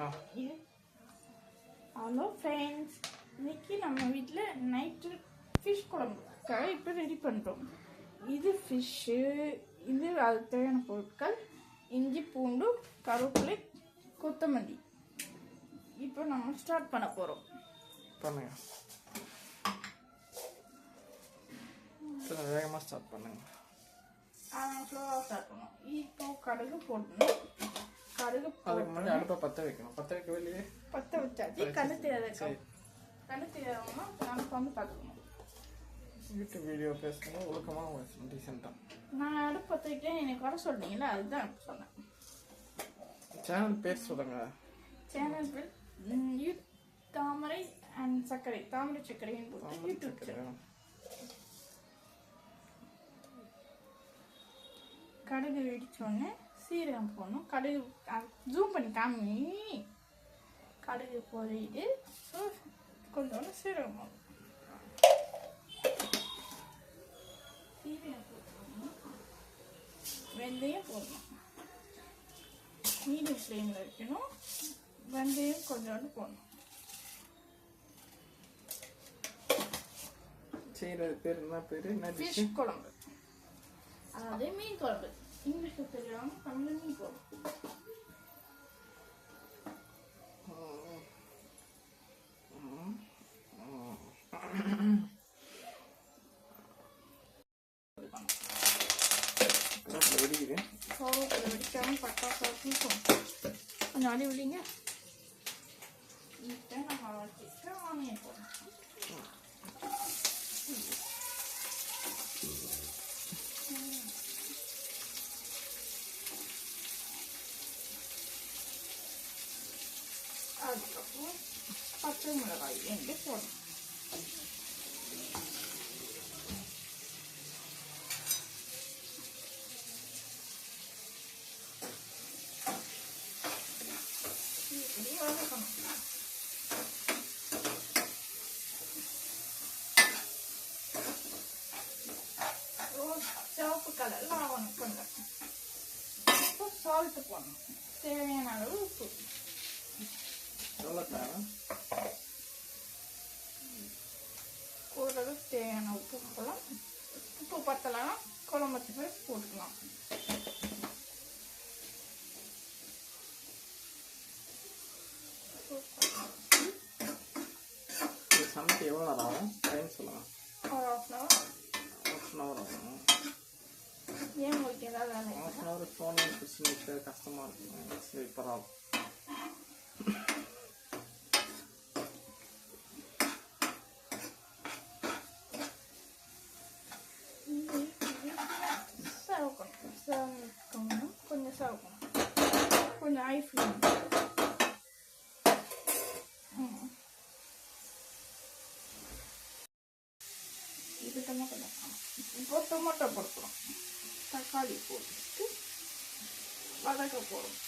இது hello friends, இன்னைக்கு நம்ம வீட்டில் நைட்டு ஃபிஷ் குழம்புக்காக இப்போ ரெடி பண்ணுறோம். இது ஃபிஷ்ஷு, இது அதுக்கு தேவையான பொருட்கள்: இஞ்சி, பூண்டு, கருவேப்பிலை, கொத்தமல்லி. இப்போ நம்ம ஸ்டார்ட் பண்ண போகிறோம். பண்ணுங்க, வேகமாக ஸ்டார்ட் பண்ணுங்க. ஸ்லோவாக ஸ்டார்ட் பண்ணணும். இப்போ கடுகு போடணும். கடுகு அதுக்கு முன்னாடி அடுப்பை பற்ற வைக்கணும். பற்ற வைக்கவே இல்லையே? பற்ற வச்சாச்சு. கண்ணு தெரியாத கண்ணு தெரியாதவங்கன்னா நமக்கு வந்து பார்த்துக்கணும். யூடியூப் வீடியோ பேசும்போது ஒழுக்கமாக பேசணும், டீசெண்டாக. நான் அடுப்பு பற்ற வைக்கிறேன், எனக்கு வர சொல்றீங்களா? அதுதான் சொன்னேன். சேனல் பேர் சொல்லுங்க. சேனல் பேர் தாமரை அண்ட் சர்க்கரை, தாமரை சர்க்கரைன்னு போட்டு யூடியூப் சேனல். கடுகு வெடிச்சோடனே சீரகம் போடணும். கடுகு ஜூம் பண்ணி காமி. கடுகு பொரியுது, கொஞ்சோண்டு சீரகம் போடணும். சீரகம் போடணும், வெந்தயம் போடணும். மீடியம் ஃப்ளேமில் வைக்கணும். வெந்தயம் கொஞ்சோண்டு போடணும். செய்கிறது பேர் என்ன பேர்? என்ன ஃபிஷ் குழம்பு, அதாவது மீன் குழம்பு. இங்கிலீஷில் தெரியாமல் தமிழில் மீன் குழம்பு. வெடிக்காமல் பட்டாசு கொஞ்சம் அடி விடுங்க. இப்போ நம்ம வச்சுட்டு ஆனியன் போடணும். அதுக்கப்புறம் பச்சை மிளகாய் 2 போடணும். இப்படி வதக்கணும். சிவப்பு கலர்ல ஆகணும் கொஞ்சம். இப்போ சால்ட்டு போடணும். தேவையான அளவு உப்பு. ஓரளவு தேவையான உப்பு போடலாம். உப்பு பத்தலாம் குழம்பு போட்டுக்கலாம். சமைக்க எவ்வளோ நேரம் ஆகும்? டைம் சொல்லலாம். ஒரு ஹாஃப் அன் ஹவர் ஆகும். ஏன் உங்களுக்கு ஏதாவது வேலை? ஹாஃப் அன் ஹவர் ஃபோன் பிடிச்சி கஷ்டமாக இருக்கும். சரி, பரவாயில்ல. கொஞ்சம் சவுக்கணும். கொஞ்சம் ஐ ஃப்ளேம். இது டொமேட்டோ. இப்போ டொமேட்டோ போட்டுக்கிறோம். தக்காளி போட்டு வதக்க போடும்.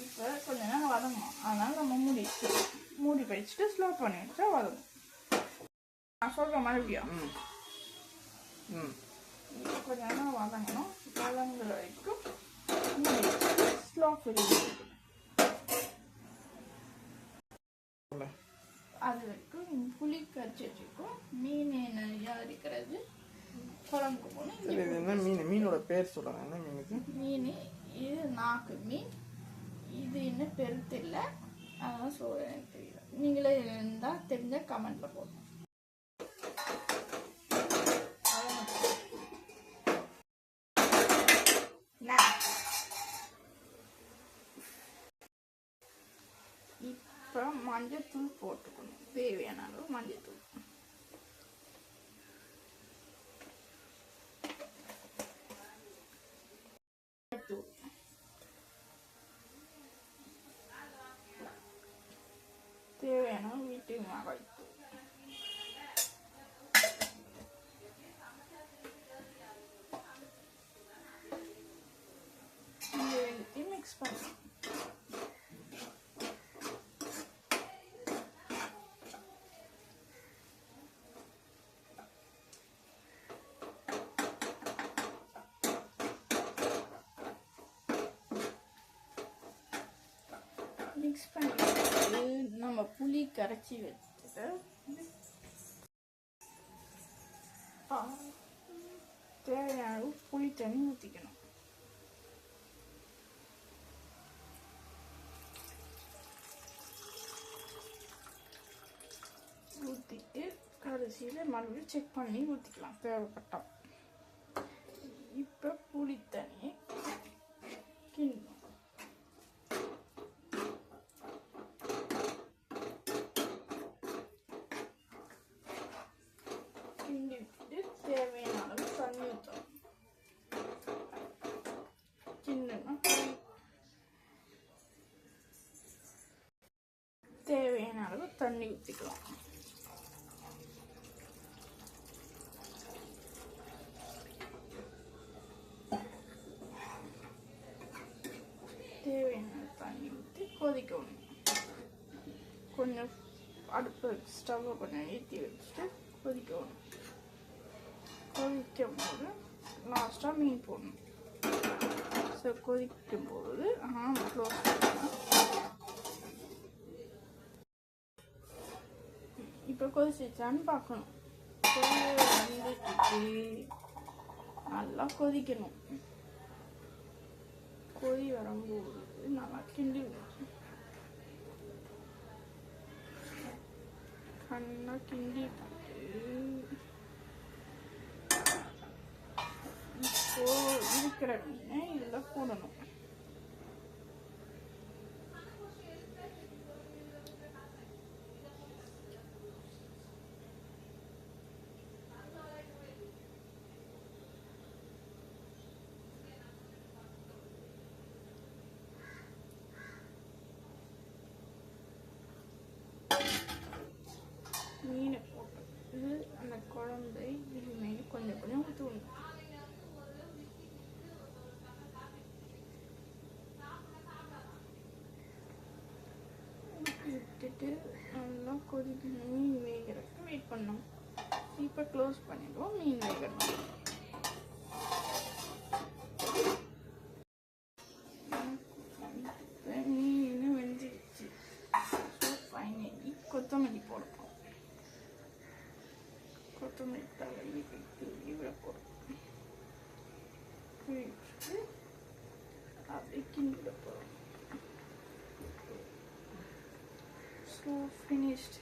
இப்போ கொஞ்ச நேரம் வதங்கணும். அதனால நம்ம மூடி வச்சுட்டு ஸ்லோ பண்ணி வச்சா வதங்கும். நான் சொல்ற மறுபடியும் கொஞ்ச நேரம் வதங்கணும். வதங்குற வரைக்கும் ஸ்லோ பண்ணி அது வரைக்கும் புளி கரைச்சி வச்சுக்கும். மீன் நிறையா இருக்கிறது குழம்புக்கு போகணும். மீனோட பேர் சொல்லுங்க. என்ன மீன் இது? மீன் இது நாக்கு மீன். இது என்ன பெருத்து இல்லை, அதெல்லாம் எனக்கு தெரியல. நீங்களே இருந்தால் தெரிஞ்ச கமெண்ட்ல போடணும். இப்போ மஞ்சத்தூள் போட்டுக்கணும். தேவையான அளவு மஞ்சத்தூள். தேவையான வீட்டு மிளகாய் தூள். மிக்ஸ் பண்ணலாம். மிக்ஸ் பண்ணிட்டு நம்ம புளி கரைச்சி வச்சுட்டு தேவையான அளவு புளி தண்ணி ஊற்றிக்கணும். ஊற்றிட்டு கடைசியில் மறுபடியும் செக் பண்ணி ஊற்றிக்கலாம் தேவைப்பட்டோம். இப்போ புளி தண்ணி கிண்டணும். கிண்டி விட்டு தேவையான அளவு தண்ணி ஊற்றணும். கிண்டணும். தேவையான அளவு தண்ணி ஊற்றிக்கலாம். தேவையான தண்ணி ஊற்றி கொதிக்கணும். கொஞ்சம் அடுப்பு ஸ்டவ்வை கொஞ்சம் ஏற்றி வச்சுட்டு கொதிக்கணும். கொதிக்கும் போது லாஸ்ட்டாக மீன் போடணும். ஸோ கொதிக்கும் போது க்ளோஸ் பண்ணணும். இப்போ கொதிச்சிச்சான்னு பார்க்கணும். வந்துட்டு நல்லா கொதிக்கணும். கொதி வரும்போது நல்லா கிண்டி விடணும். நல்லா கிண்டி இப்போ இருக்கிற மீனை இதில் போடணும். மீனை போட்டு அந்த குழம்பை இனிமேல் கொஞ்சம் கொஞ்சம் ஊற்றணும். விட்டுட்டு நல்லா கொதிக்கணும். மீன் வேகிறதுக்கு வெயிட் பண்ணணும். இப்போ க்ளோஸ் பண்ணிடுவோம். மீன் வேகணும். மீன் வெந்துடுச்சு. ஸோ ஃபைனலி கொத்தமல்லி போடணும். கொத்தமல்லி தலையை தூவி விட போகிறோம். அப்படியே கிண்டி விட போகிறோம். So finished.